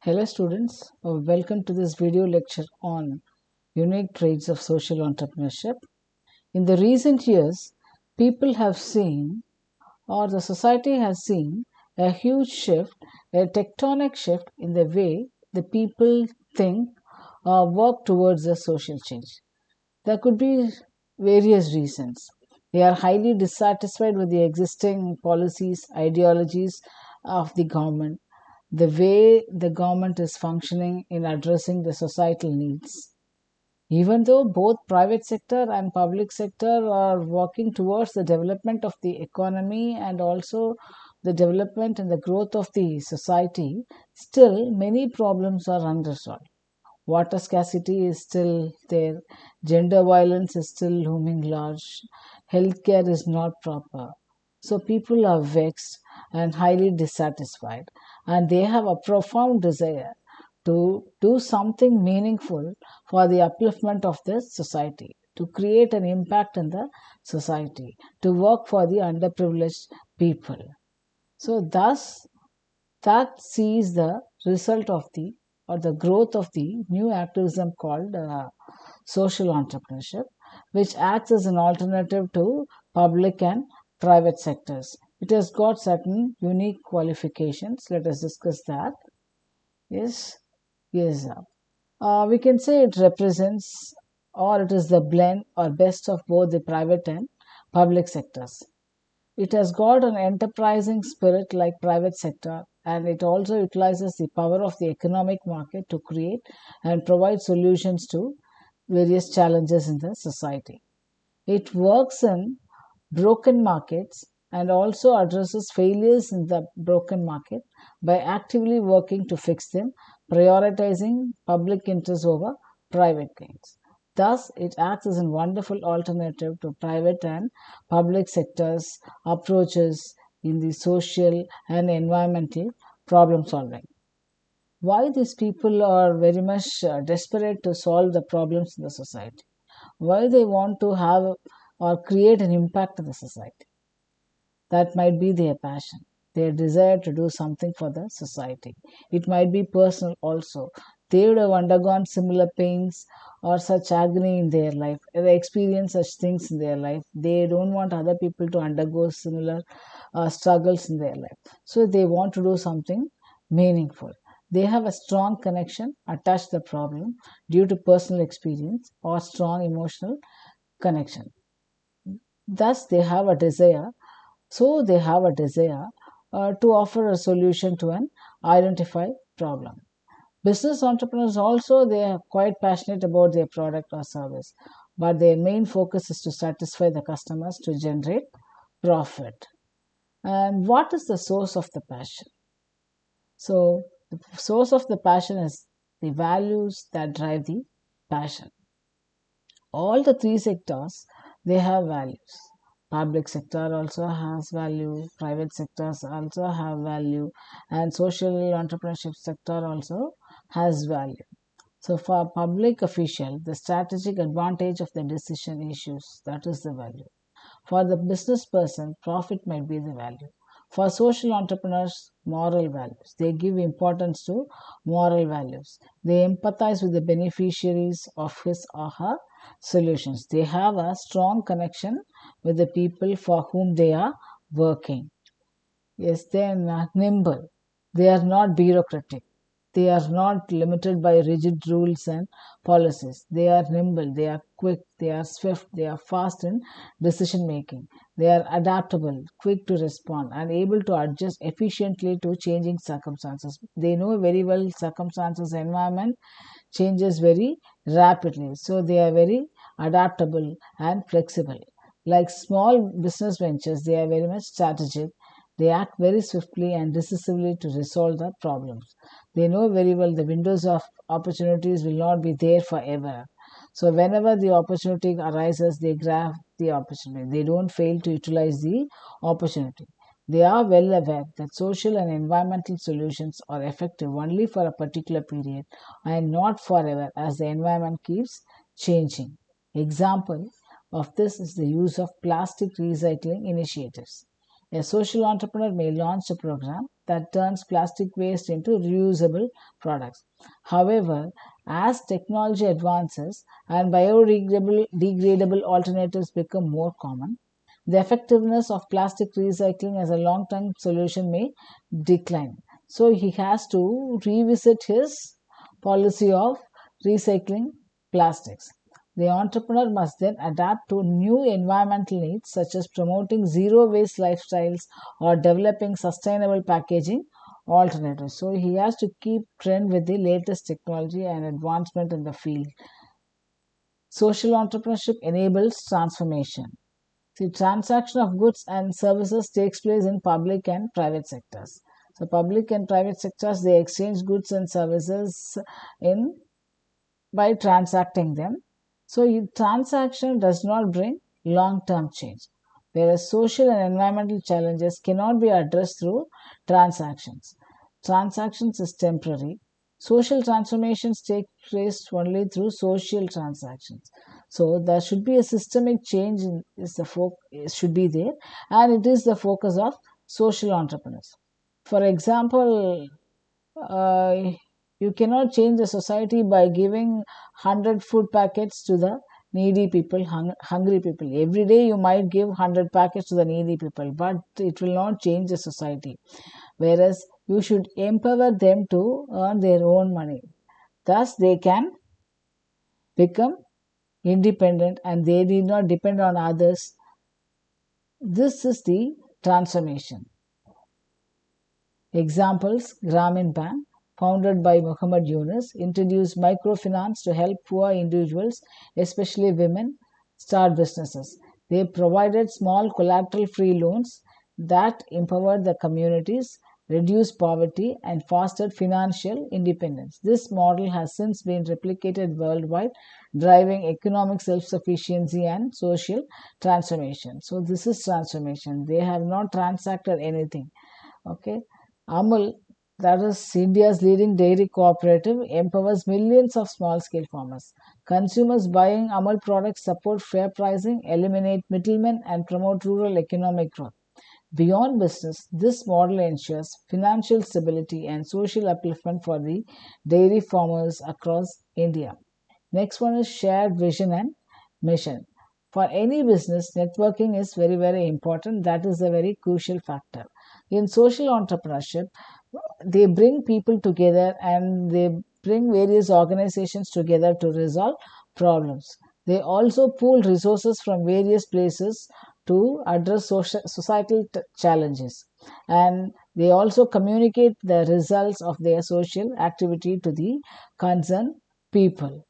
Hello students, welcome to this video lecture on unique traits of social entrepreneurship. In the recent years, people have seen or the society has seen a huge shift, a tectonic shift in the way the people think or work towards a social change. There could be various reasons. They are highly dissatisfied with the existing policies, ideologies of the government, the way the government is functioning in addressing the societal needs. Even though both private sector and public sector are working towards the development of the economy and also the development and the growth of the society, still many problems are unresolved. Water scarcity is still there, gender violence is still looming large, healthcare is not proper. So people are vexed and highly dissatisfied, and they have a profound desire to do something meaningful for the upliftment of the society, to create an impact in the society, to work for the underprivileged people. So, thus, that sees the result of the or the growth of the new activism called social entrepreneurship, which acts as an alternative to public and private sectors. It has got certain unique qualifications. Let us discuss that. Yes, yes. We can say it represents or it is the blend or best of both the private and public sectors. It has got an enterprising spirit like private sector, and it also utilizes the power of the economic market to create and provide solutions to various challenges in the society. It works in broken markets and also addresses failures in the broken market by actively working to fix them, prioritizing public interest over private gains. Thus, it acts as a wonderful alternative to private and public sectors' approaches in the social and environmental problem solving. Why these people are very much desperate to solve the problems in the society? Why they want to have or create an impact in the society? That might be their passion, their desire to do something for the society. It might be personal also. They would have undergone similar pains or such agony in their life, they experience such things in their life. They don't want other people to undergo similar struggles in their life. So they want to do something meaningful. They have a strong connection attached to the problem due to personal experience or strong emotional connection. Thus, they have a desire to offer a solution to an identified problem. Business entrepreneurs also they are quite passionate about their product or service, but their main focus is to satisfy the customers to generate profit. And what is the source of the passion? So, the source of the passion is the values that drive the passion. All the three sectors they have values. Public sector also has value, private sectors also have value, and social entrepreneurship sector also has value. So for public official, the strategic advantage of the decision issues, that is the value. For the business person, profit might be the value. For social entrepreneurs, moral values. They give importance to moral values. They empathize with the beneficiaries of his or her solutions. They have a strong connection with the people for whom they are working. Yes, they are not nimble. They are not bureaucratic. They are not limited by rigid rules and policies. They are nimble, they are quick, they are swift, they are fast in decision making. They are adaptable, quick to respond, and able to adjust efficiently to changing circumstances. They know very well circumstances, environment changes very rapidly. So they are very adaptable and flexible. Like small business ventures, they are very much strategic. They act very swiftly and decisively to resolve the problems. They know very well the windows of opportunities will not be there forever. So whenever the opportunity arises, they grab the opportunity. They don't fail to utilize the opportunity. They are well aware that social and environmental solutions are effective only for a particular period and not forever as the environment keeps changing. Example of this is the use of plastic recycling initiatives. A social entrepreneur may launch a program that turns plastic waste into reusable products. However, as technology advances and biodegradable alternatives become more common, the effectiveness of plastic recycling as a long term solution may decline. So he has to revisit his policy of recycling plastics. The entrepreneur must then adapt to new environmental needs such as promoting zero waste lifestyles or developing sustainable packaging alternatives. So he has to keep trend with the latest technology and advancement in the field. Social entrepreneurship enables transformation. The transaction of goods and services takes place in public and private sectors. So public and private sectors, they exchange goods and services in by transacting them. So transaction does not bring long-term change, whereas social and environmental challenges cannot be addressed through transactions. Transactions is temporary. Social transformations take place only through social transactions. So there should be a systemic change should be there, and it is the focus of social entrepreneurs. For example, uh, you cannot change the society by giving 100 food packets to the needy people, hungry people. Every day you might give 100 packets to the needy people, but it will not change the society. Whereas you should empower them to earn their own money. Thus, they can become independent and they need not depend on others. This is the transformation. Examples: Grameen Bank, founded by Muhammad Yunus, introduced microfinance to help poor individuals, especially women, start businesses. They provided small collateral free loans that empowered the communities, reduced poverty, and fostered financial independence. This model has since been replicated worldwide, driving economic self sufficiency and social transformation. So, this is transformation. They have not transacted anything. Okay. Amul, that is India's leading dairy cooperative, empowers millions of small scale farmers. Consumers buying Amul products support fair pricing, eliminate middlemen, and promote rural economic growth. Beyond business, this model ensures financial stability and social upliftment for the dairy farmers across India. Next one is shared vision and mission. For any business, networking is very, very important. That is a very crucial factor. In social entrepreneurship, they bring people together and they bring various organizations together to resolve problems. They also pool resources from various places to address societal challenges, and they also communicate the results of their social activity to the concerned people.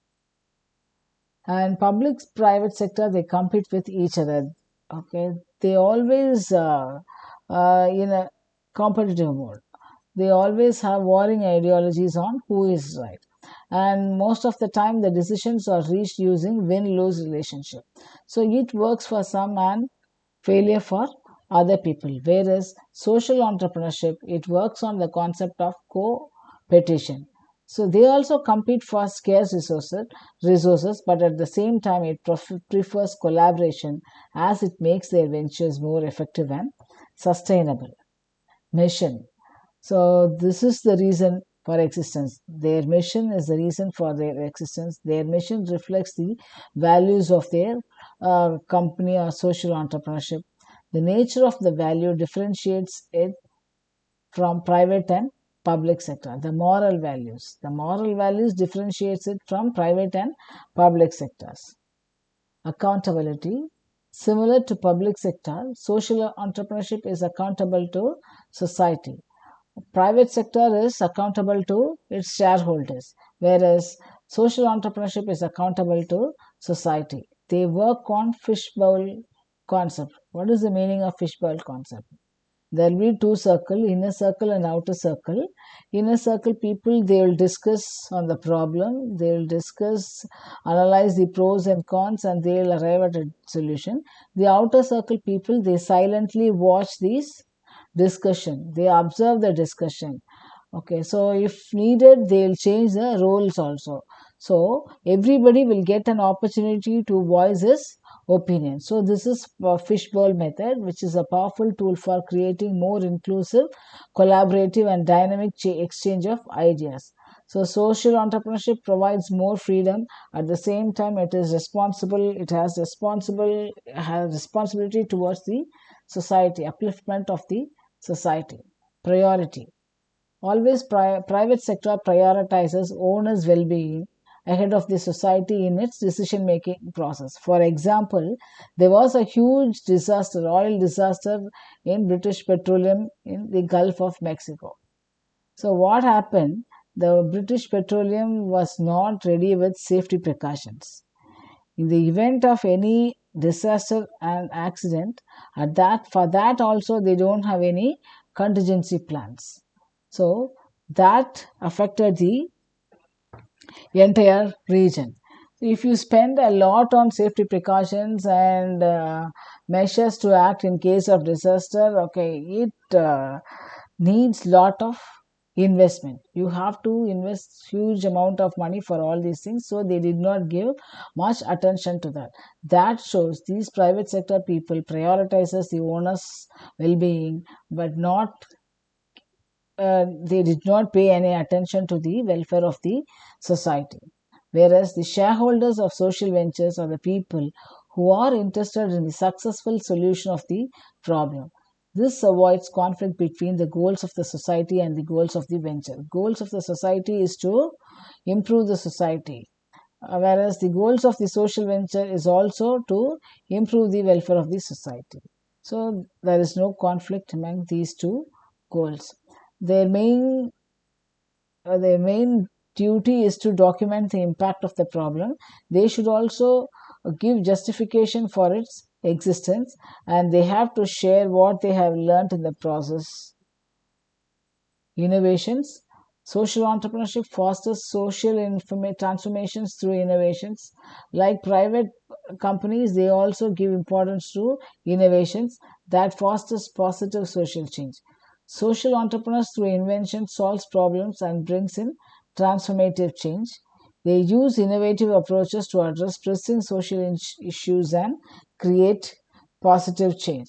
And public private sector, they compete with each other. Okay, they always in a competitive mode. They always have warring ideologies on who is right, and most of the time the decisions are reached using win-lose relationship. So it works for some and failure for other people. Whereas social entrepreneurship, it works on the concept of co-petition. So they also compete for scarce resources, but at the same time it prefers collaboration as it makes their ventures more effective and sustainable. Mission. So this is the reason for existence. Their mission is the reason for their existence. Their mission reflects the values of their company or social entrepreneurship. The nature of the value differentiates it from private and public sector. The moral values differentiates it from private and public sectors. Accountability. Similar to public sector, social entrepreneurship is accountable to society. Private sector is accountable to its shareholders, whereas social entrepreneurship is accountable to society. They work on fishbowl concept. What is the meaning of fishbowl concept? There will be two circle, inner circle and outer circle. Inner circle people, they will discuss on the problem, they will discuss, analyze the pros and cons, and they will arrive at a solution. The outer circle people, they silently watch these discussion, they observe the discussion. Okay, so if needed, they will change the roles also. So everybody will get an opportunity to voice his opinion. So this is a fishbowl method, which is a powerful tool for creating more inclusive, collaborative, and dynamic exchange of ideas. So social entrepreneurship provides more freedom. At the same time, it is responsible. It has responsibility towards the society, upliftment of the society. Priority. Always private sector prioritizes owners' well-being ahead of the society in its decision-making process. For example, there was a huge disaster, oil disaster in British Petroleum in the Gulf of Mexico. So what happened? The British Petroleum was not ready with safety precautions. In the event of any disaster and accident, for that also they don't have any contingency plans. So that affected the entire region. If you spend a lot on safety precautions and measures to act in case of disaster, okay, it needs lot of investment. You have to invest huge amount of money for all these things. So they did not give much attention to that. That shows these private sector people prioritizes the owner's well-being, but not they did not pay any attention to the welfare of the society. Whereas the shareholders of social ventures are the people who are interested in the successful solution of the problem. This avoids conflict between the goals of the society and the goals of the venture. Goals of the society is to improve the society, whereas the goals of the social venture is also to improve the welfare of the society. So there is no conflict among these two goals. Their main their main duty is to document the impact of the problem. They should also give justification for its existence, and they have to share what they have learned in the process. Innovations. Social entrepreneurship fosters social transformations through innovations. Like private companies, they also give importance to innovations that fosters positive social change. Social entrepreneurs through invention solves problems and brings in transformative change. They use innovative approaches to address pressing social issues and create positive change.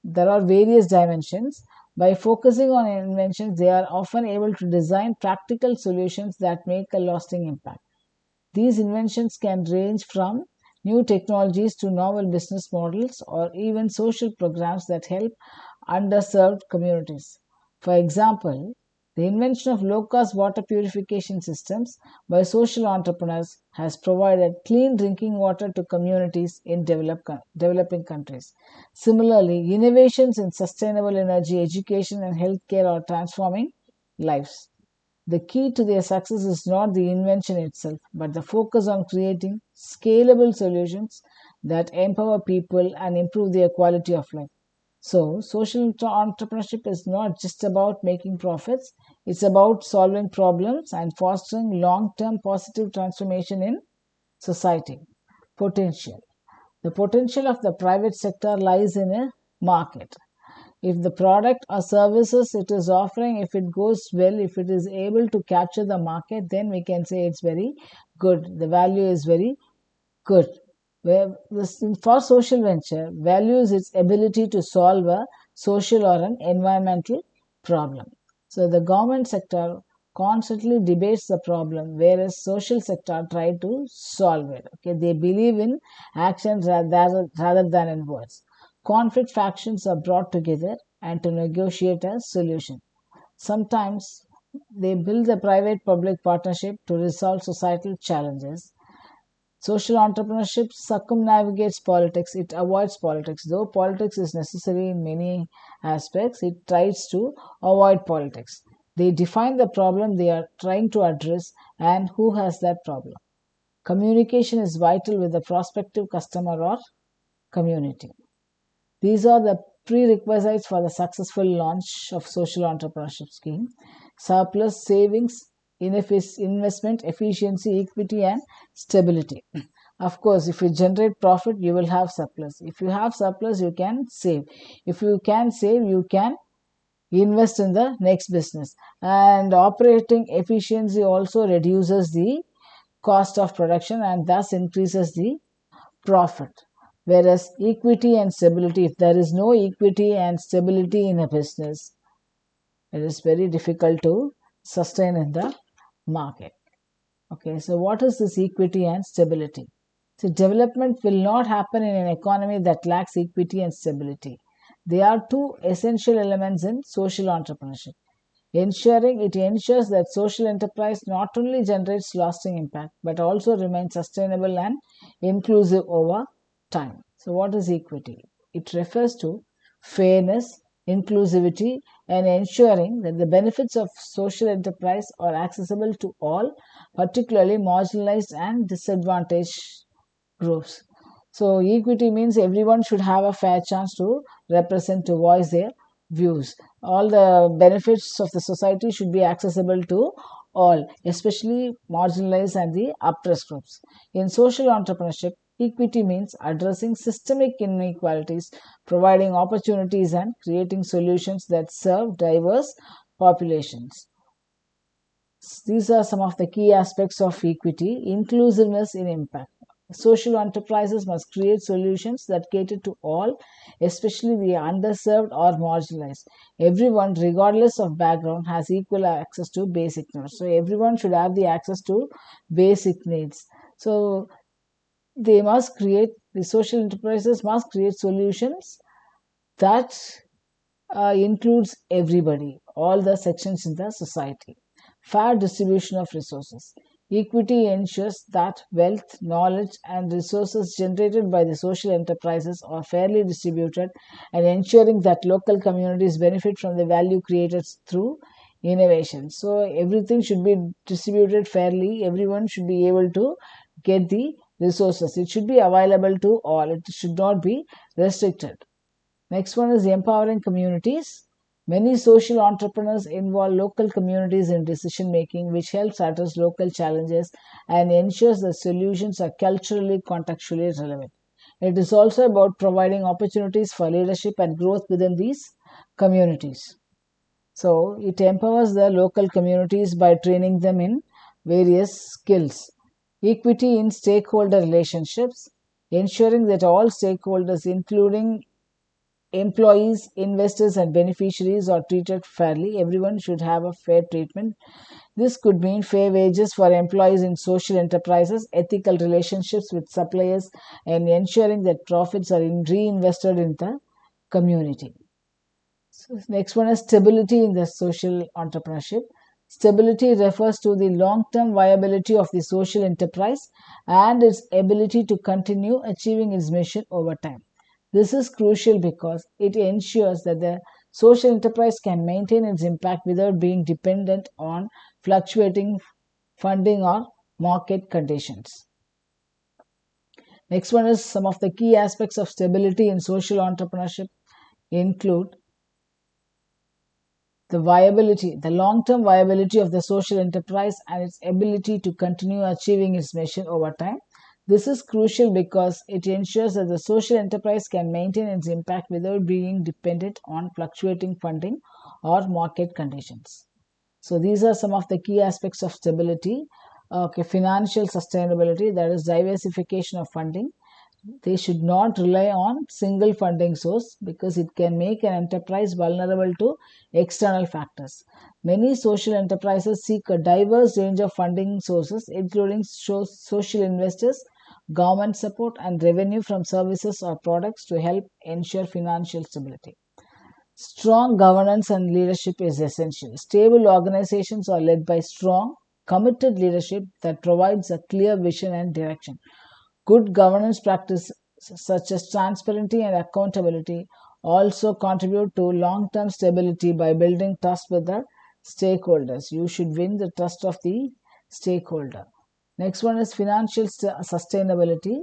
There are various dimensions. By focusing on inventions, they are often able to design practical solutions that make a lasting impact. These inventions can range from new technologies to novel business models or even social programs that help underserved communities. For example, the invention of low-cost water purification systems by social entrepreneurs has provided clean drinking water to communities in developing countries. Similarly, innovations in sustainable energy, education, and healthcare are transforming lives. The key to their success is not the invention itself, but the focus on creating scalable solutions that empower people and improve their quality of life. So, social entrepreneurship is not just about making profits, it's about solving problems and fostering long term positive transformation in society. Potential. The potential of the private sector lies in a market. If the product or services it is offering, if it goes well, if it is able to capture the market, then we can say it's very good. The value is very good. Where for social venture, value is its ability to solve a social or an environmental problem. So the government sector constantly debates the problem, whereas social sector try to solve it. Okay, they believe in actions rather than in words. Conflict factions are brought together and to negotiate a solution. Sometimes they build a private-public partnership to resolve societal challenges. Social entrepreneurship circumnavigates politics, it avoids politics. Though politics is necessary in many aspects, it tries to avoid politics. They define the problem they are trying to address and who has that problem. Communication is vital with the prospective customer or community. These are the prerequisites for the successful launch of social entrepreneurship scheme. Surplus, savings, investment, efficiency, equity, and stability. Of course, if you generate profit, you will have surplus. If you have surplus, you can save. If you can save, you can invest in the next business. And operating efficiency also reduces the cost of production and thus increases the profit. Whereas equity and stability, if there is no equity and stability in a business, it is very difficult to sustain in the market. Okay, so what is this equity and stability? So development will not happen in an economy that lacks equity and stability. They are two essential elements in social entrepreneurship. It ensures that social enterprise not only generates lasting impact but also remains sustainable and inclusive over time. So, what is equity? It refers to fairness, inclusivity, and ensuring that the benefits of social enterprise are accessible to all, particularly marginalized and disadvantaged groups. So, equity means everyone should have a fair chance to represent, to voice their views. All the benefits of the society should be accessible to all, especially marginalized and the oppressed groups. In social entrepreneurship, equity means addressing systemic inequalities, providing opportunities, and creating solutions that serve diverse populations. These are some of the key aspects of equity. Inclusiveness in impact. Social enterprises must create solutions that cater to all, especially the underserved or marginalized. Everyone, regardless of background, has equal access to basic needs. So, everyone should have the access to basic needs. So, the social enterprises must create solutions that includes everybody, all the sections in the society. Fair distribution of resources. Equity ensures that wealth, knowledge, and resources generated by the social enterprises are fairly distributed and ensuring that local communities benefit from the value created through innovation. So, everything should be distributed fairly, everyone should be able to get the resources. It should be available to all, it should not be restricted. Next one is empowering communities. Many social entrepreneurs involve local communities in decision making, which helps address local challenges and ensures that solutions are culturally, contextually relevant. It is also about providing opportunities for leadership and growth within these communities. So, it empowers the local communities by training them in various skills. Equity in stakeholder relationships, ensuring that all stakeholders, including employees, investors, and beneficiaries are treated fairly. Everyone should have a fair treatment. This could mean fair wages for employees in social enterprises, ethical relationships with suppliers, and ensuring that profits are reinvested in the community. So next one is stability in the social entrepreneurship. Stability refers to the long term viability of the social enterprise and its ability to continue achieving its mission over time. This is crucial because it ensures that the social enterprise can maintain its impact without being dependent on fluctuating funding or market conditions. Next one is some of the key aspects of stability in social entrepreneurship include the long-term viability of the social enterprise and its ability to continue achieving its mission over time. This is crucial because it ensures that the social enterprise can maintain its impact without being dependent on fluctuating funding or market conditions. So these are some of the key aspects of stability. Okay, financial sustainability, that is diversification of funding. They should not rely on single funding source because it can make an enterprise vulnerable to external factors. Many social enterprises seek a diverse range of funding sources, including social investors, government support, and revenue from services or products to help ensure financial stability. Strong governance and leadership is essential. Stable organizations are led by strong, committed leadership that provides a clear vision and direction. Good governance practices such as transparency and accountability also contribute to long term stability by building trust with the stakeholders. You should win the trust of the stakeholder. Next one is financial sustainability.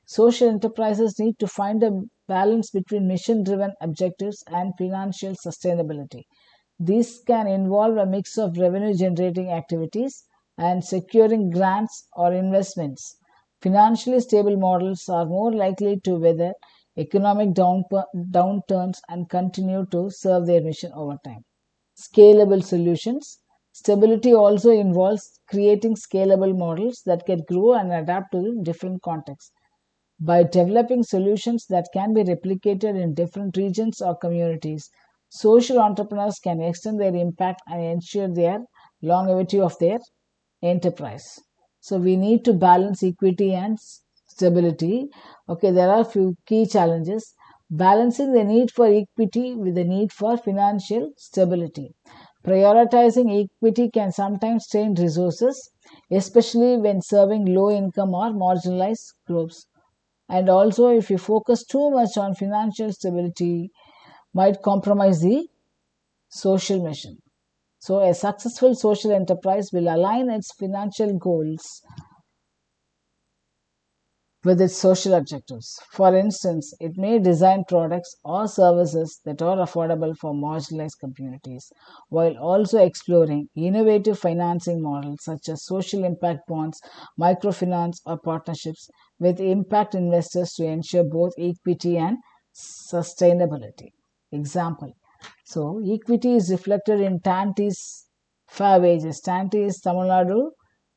Social enterprises need to find a balance between mission driven objectives and financial sustainability. This can involve a mix of revenue generating activities and securing grants or investments. Financially stable models are more likely to weather economic downturns and continue to serve their mission over time. Scalable solutions. Stability also involves creating scalable models that can grow and adapt to different contexts. by developing solutions that can be replicated in different regions or communities. Social entrepreneurs can extend their impact and ensure their longevity of their enterprise. So we need to balance equity and stability. Okay, there are a few key challenges. Balancing the need for equity with the need for financial stability. Prioritizing equity can sometimes strain resources, especially when serving low income or marginalized groups. And also, if you focus too much on financial stability, might compromise the social mission. So, a successful social enterprise will align its financial goals with its social objectives. For instance, it may design products or services that are affordable for marginalized communities, while also exploring innovative financing models such as social impact bonds, microfinance, or partnerships with impact investors to ensure both equity and sustainability. Example. So, equity is reflected in TANTI's fair wages. TANTI is Tamil Nadu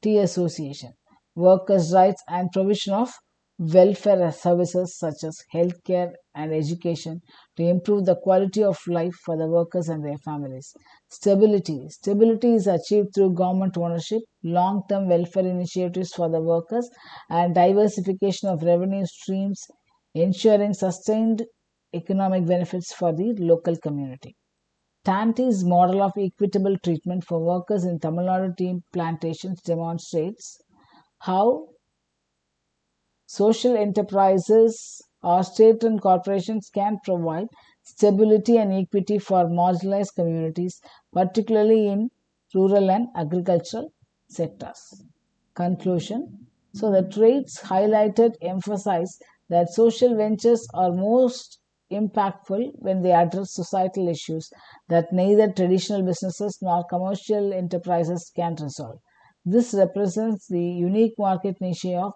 Tea Association. Workers' rights and provision of welfare services such as healthcare and education to improve the quality of life for the workers and their families. Stability. Stability is achieved through government ownership, long-term welfare initiatives for the workers, and diversification of revenue streams, ensuring sustained economic benefits for the local community. Tanti's model of equitable treatment for workers in Tamil Nadu tea plantations demonstrates how social enterprises or state-run corporations can provide stability and equity for marginalized communities, particularly in rural and agricultural sectors. Conclusion. So, the traits highlighted emphasize that social ventures are most impactful when they address societal issues that neither traditional businesses nor commercial enterprises can resolve. This represents the unique market niche of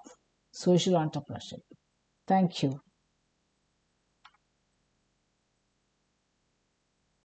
social entrepreneurship. Thank you.